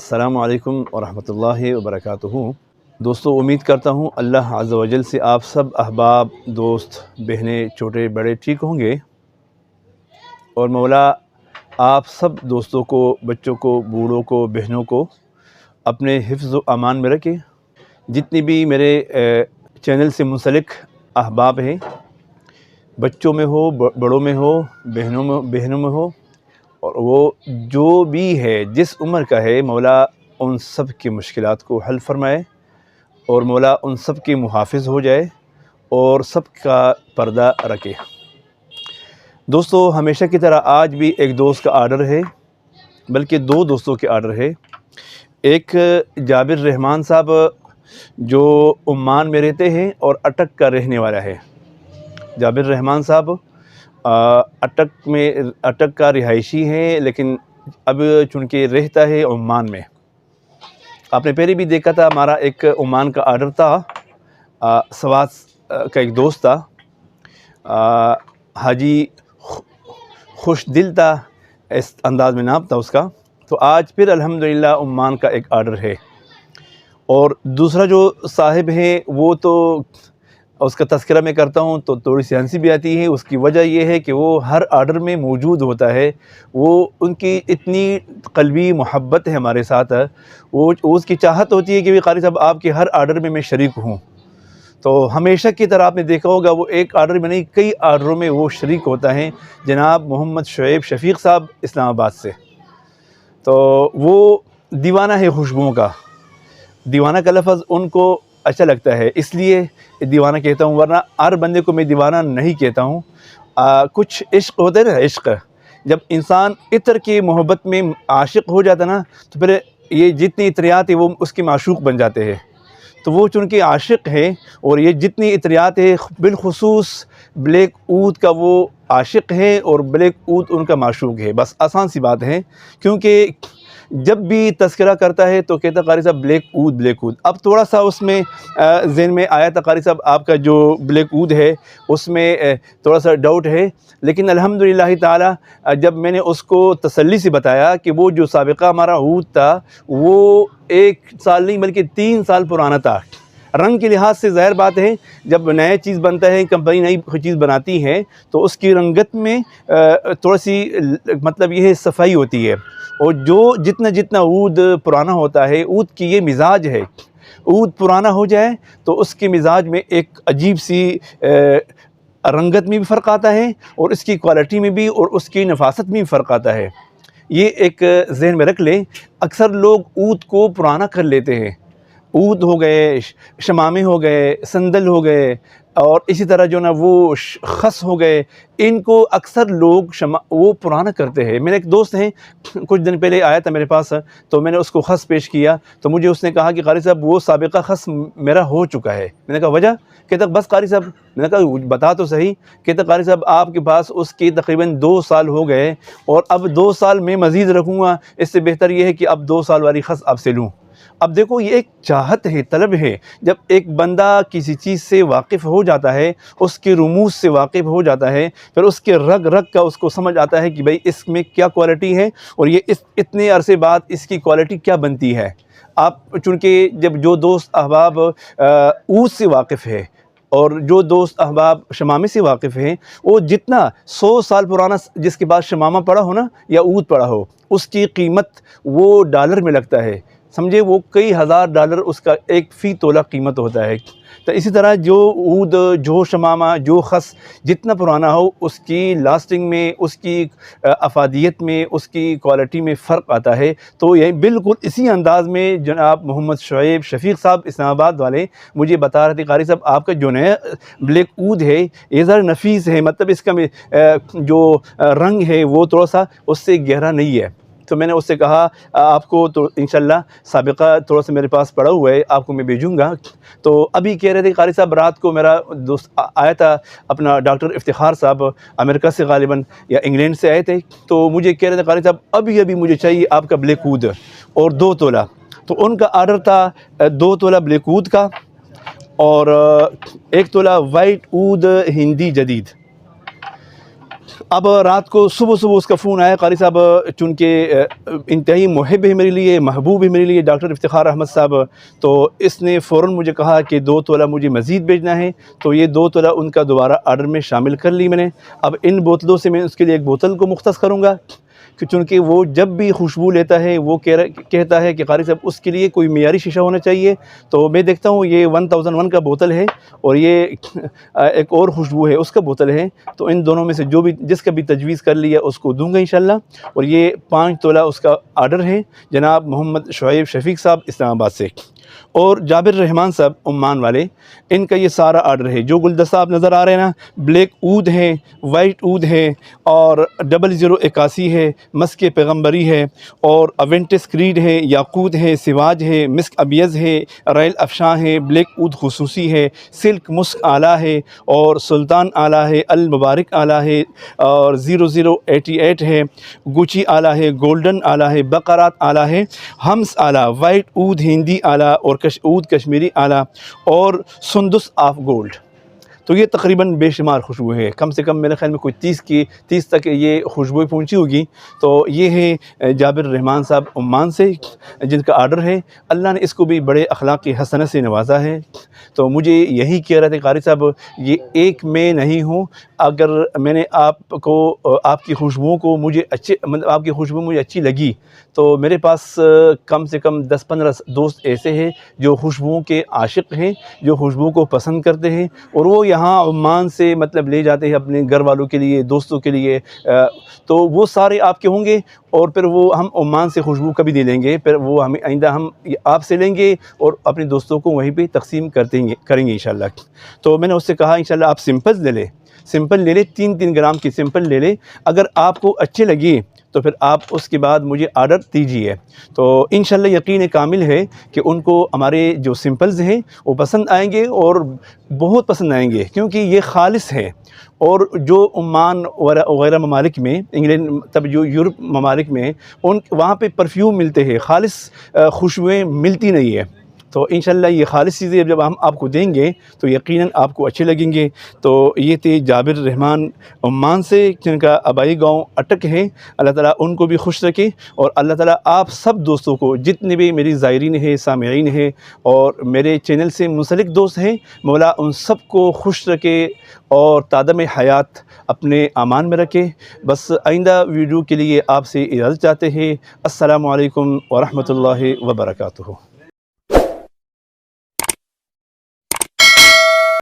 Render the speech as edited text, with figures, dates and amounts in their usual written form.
السلام علیکم ورحمۃ اللہ وبرکاتہ۔ دوستو، امید کرتا ہوں اللہ عز و جل سے آپ سب احباب، دوست، بہنیں، چھوٹے بڑے ٹھیک ہوں گے، اور مولا آپ سب دوستوں کو، بچوں کو، بوڑھوں کو، بہنوں کو اپنے حفظ و امان میں رکھے۔ جتنی بھی میرے چینل سے منسلک احباب ہیں، بچوں میں ہو، بڑوں میں ہو، بہنوں میں ہو، اور وہ جو بھی ہے جس عمر کا ہے، مولا ان سب کی مشکلات کو حل فرمائے، اور مولا ان سب کے محافظ ہو جائے اور سب کا پردہ رکھے۔ دوستو، ہمیشہ کی طرح آج بھی ایک دوست کا آرڈر ہے، بلکہ دو دوستوں کے آرڈر ہے۔ ایک جابر رحمان صاحب جو عمان میں رہتے ہیں اور اٹک کا رہنے والا ہے۔ جابر رحمان صاحب اٹک کا رہائشی ہے، لیکن اب چونکہ رہتا ہے عمان میں۔ آپ نے پہلے بھی دیکھا تھا، ہمارا ایک عمان کا آرڈر تھا، سوات کا ایک دوست تھا، حاجی خوش دل تھا، اس انداز میں نام تھا اس کا۔ تو آج پھر الحمدللہ عمان کا ایک آرڈر ہے، اور دوسرا جو صاحب ہیں وہ تو اس کا تذکرہ میں کرتا ہوں تو تھوڑی سی ہنسی بھی آتی ہے۔ اس کی وجہ یہ ہے کہ وہ ہر آرڈر میں موجود ہوتا ہے، وہ ان کی اتنی قلبی محبت ہے ہمارے ساتھ، وہ اس کی چاہت ہوتی ہے کہ قاری صاحب آپ کے ہر آرڈر میں شریک ہوں۔ تو ہمیشہ کی طرح آپ نے دیکھا ہوگا، وہ ایک آرڈر میں نہیں کئی آرڈروں میں وہ شریک ہوتا ہے، جناب محمد شعیب شفیق صاحب اسلام آباد سے۔ تو وہ دیوانہ ہے خوشبوؤں کا۔ دیوانہ کا لفظ ان کو اچھا لگتا ہے، اس لیے دیوانہ کہتا ہوں، ورنہ ہر بندے کو میں دیوانہ نہیں کہتا ہوں۔ کچھ عشق ہوتا ہے نا، عشق جب انسان عطر کی محبت میں عاشق ہو جاتا نا، تو پھر یہ جتنی عطریات ہیں وہ اس کے معشوق بن جاتے ہیں۔ تو وہ چونکہ عاشق ہے، اور یہ جتنی عطریات ہے بالخصوص بلیک عود کا وہ عاشق ہے، اور بلیک عود ان کا معشوق ہے۔ بس آسان سی بات ہے، کیونکہ جب بھی تذکرہ کرتا ہے تو کہتا قاری صاحب بلیک عود بلیک عود۔ اب تھوڑا سا اس میں ذہن میں آیا تھا قاری صاحب آپ کا جو بلیک عود ہے اس میں تھوڑا سا ڈاؤٹ ہے، لیکن الحمدللہ تعالی جب میں نے اس کو تسلی سے بتایا کہ وہ جو سابقہ ہمارا عود تھا وہ 1 سال نہیں بلکہ 3 سال پرانا تھا۔ رنگ کے لحاظ سے ظاہر بات ہے، جب نیا چیز بنتا ہے، کمپنی نئی چیز بناتی ہے تو اس کی رنگت میں تھوڑا سی مطلب یہ ہے صفائی ہوتی ہے، اور جو جتنا عود پرانا ہوتا ہے، عود کی یہ مزاج ہے، عود پرانا ہو جائے تو اس کے مزاج میں ایک عجیب سی رنگت میں بھی فرق آتا ہے، اور اس کی کوالٹی میں بھی، اور اس کی نفاست میں بھی فرق آتا ہے۔ یہ ایک ذہن میں رکھ لیں۔ اکثر لوگ عود کو پرانا کر لیتے ہیں، عود ہو گئے، شمامے ہو گئے، سندل ہو گئے، اور اسی طرح جو نا وہ خس ہو گئے، ان کو اکثر لوگ وہ پرانا کرتے ہیں۔ میرے ایک دوست ہیں، کچھ دن پہلے آیا تھا میرے پاس، تو میں نے اس کو خس پیش کیا تو مجھے اس نے کہا کہ قاری صاحب وہ سابقہ خس میرا ہو چکا ہے۔ میں نے کہا وجہ؟ کہتا بس قاری صاحب، میں نے کہا بتا تو صحیح۔ کہتا قاری صاحب آپ کے پاس اس کے تقریباً 2 سال ہو گئے، اور اب 2 سال میں مزید رکھوں گا، اس سے بہتر یہ ہے کہ اب 2 سال والی خس آپ سے لوں۔ اب دیکھو، یہ ایک چاہت ہے، طلب ہے۔ جب ایک بندہ کسی چیز سے واقف ہو جاتا ہے، اس کے رموز سے واقف ہو جاتا ہے، پھر اس کے رگ کا اس کو سمجھ آتا ہے کہ بھئی اس میں کیا کوالٹی ہے، اور یہ اتنے عرصے بعد اس کی کوالٹی کیا بنتی ہے۔ آپ چونکہ جب جو دوست احباب عود سے واقف ہے، اور جو دوست احباب شمامے سے واقف ہیں، وہ جتنا 100 سال پرانا جس کے بعد شمامہ پڑا ہو نا، یا عود پڑا ہو، اس کی قیمت وہ ڈالر میں لگتا ہے، سمجھے، وہ کئی ہزار ڈالر اس کا ایک فی تولہ قیمت ہوتا ہے۔ تو اسی طرح جو عود، جو شمامہ، جو خس جتنا پرانا ہو، اس کی لاسٹنگ میں، اس کی افادیت میں، اس کی کوالٹی میں فرق آتا ہے۔ تو یہ بالکل اسی انداز میں جناب محمد شعیب شفیق صاحب اسلام آباد والے مجھے بتا رہے تھے، قاری صاحب آپ کا جو نیا بلیک عود ہے یہ ذرا نفیس ہے، مطلب اس کا جو رنگ ہے وہ تھوڑا سا اس سے گہرا نہیں ہے۔ تو میں نے اس سے کہا آپ کو تو انشاءاللہ سابقہ تھوڑا سا میرے پاس پڑا ہوا ہے، آپ کو میں بھیجوں گا۔ تو ابھی کہہ رہے تھے قاری صاحب، رات کو میرا دوست آیا تھا اپنا ڈاکٹر افتخار صاحب، امریکہ سے غالباً یا انگلینڈ سے آئے تھے، تو مجھے کہہ رہے تھے قاری صاحب ابھی مجھے چاہیے آپ کا بلیک عود اور 2 تولہ۔ تو ان کا آرڈر تھا 2 تولہ بلیک عود کا، اور 1 تولہ وایٹ عود ہندی جدید۔ اب رات کو صبح اس کا فون آیا، قاری صاحب چونکہ انتہائی محب ہے میرے لیے، محبوب ہے میرے لیے ڈاکٹر افتخار احمد صاحب، تو اس نے فوراً مجھے کہا کہ 2 تولہ مجھے مزید بھیجنا ہے، تو یہ 2 تولہ ان کا دوبارہ آرڈر میں شامل کر لی میں نے۔ اب ان بوتلوں سے میں اس کے لیے ایک بوتل کو مختص کروں گا، کہ چونکہ وہ جب بھی خوشبو لیتا ہے وہ کہتا ہے کہ قاری صاحب اس کے لیے کوئی معیاری شیشہ ہونا چاہیے، تو میں دیکھتا ہوں یہ 1001 کا بوتل ہے اور یہ ایک اور خوشبو ہے اس کا بوتل ہے، تو ان دونوں میں سے جو بھی جس کا بھی تجویز کر لیا اس کو دوں گا انشاءاللہ۔ اور یہ 5 تولہ اس کا آرڈر ہے جناب محمد شعیب شفیق صاحب اسلام آباد سے، اور جابر رحمان صاحب عمان والے، ان کا یہ سارا آرڈر ہے۔ جو گلدستہ آپ نظر آ رہے ہیں نا، بلیک عود ہے، وائٹ عود ہے، اور 0081 ہے، مسک پیغمبری ہے، اور اوینٹس کریڈ ہے، یاقوت ہے، سواج ہے، مسک ابیض ہے، ریل افشاں ہے، بلیک عودحصوصی ہے، سلک مسک اعلیٰ ہے، اور سلطان اعلیٰ ہے، المبارک اعلیٰ ہے، اور 0088 ہے، گوچی اعلیٰ ہے، گولڈن اعلیٰ ہے، بقرات اعلیٰ ہے، ہمس اعلیٰ، وائٹ عود ہندی اعلیٰ، اور عود کشمیری اعلیٰ، اور سندس آف گولڈ۔ تو یہ تقریباً بے شمار خوشبو ہے، کم سے کم میرے خیال میں کوئی 30 تک یہ خوشبوئیں پہنچی ہوگی۔ تو یہ ہے جابر رحمان صاحب عمان سے جن کا آرڈر ہے، اللہ نے اس کو بھی بڑے اخلاق حسنہ سے نوازا ہے۔ تو مجھے یہی کہہ رہے تھے قاری صاحب، یہ ایک میں نہیں ہوں، اگر میں نے آپ کی خوشبوؤں کو مطلب آپ کی خوشبو مجھے اچھی لگی تو میرے پاس کم سے کم 10-15 دوست ایسے ہیں جو خوشبوؤں کے عاشق ہیں، جو خوشبو کو پسند کرتے ہیں، اور وہ یہاں عمان سے مطلب لے جاتے ہیں اپنے گھر والوں کے لیے، دوستوں کے لیے، تو وہ سارے آپ کے ہوں گے، اور پھر وہ ہم عمان سے خوشبو کبھی دے لیں گے، پھر وہ ہمیں آئندہ ہم آپ سے لیں گے اور اپنے دوستوں کو وہیں پہ تقسیم کریں گے انشاءاللہ۔ تو میں نے اس سے کہا انشاءاللہ آپ سمپل لے لیں، 3 گرام کی سمپل لے لیں، اگر آپ کو اچھے لگے تو پھر آپ اس کے بعد مجھے آرڈر دیجیے۔ تو انشاءاللہ یقین کامل ہے کہ ان کو ہمارے جو سمپلز ہیں وہ پسند آئیں گے، اور بہت پسند آئیں گے، کیونکہ یہ خالص ہے۔ اور جو عمان وغیرہ ممالک میں، انگلینڈ تب جو یورپ ممالک میں، وہاں پہ پرفیوم ملتے ہیں، خالص خوشبوئیں ملتی نہیں ہے۔ تو انشاءاللہ یہ خالص چیزیں جب ہم آپ کو دیں گے تو یقیناً آپ کو اچھے لگیں گے۔ تو یہ تھے جابر رحمان عمان سے جن کا آبائی گاؤں اٹک ہے، اللہ تعالیٰ ان کو بھی خوش رکھے، اور اللہ تعالیٰ آپ سب دوستوں کو، جتنے بھی میری زائرین ہیں، سامعین ہیں، اور میرے چینل سے منسلک دوست ہیں، مولا ان سب کو خوش رکھے اور تادم حیات اپنے امان میں رکھے۔ بس آئندہ ویڈیو کے لیے آپ سے اجازت چاہتے ہیں۔ السلام علیکم ورحمۃ اللہ وبرکاتہ۔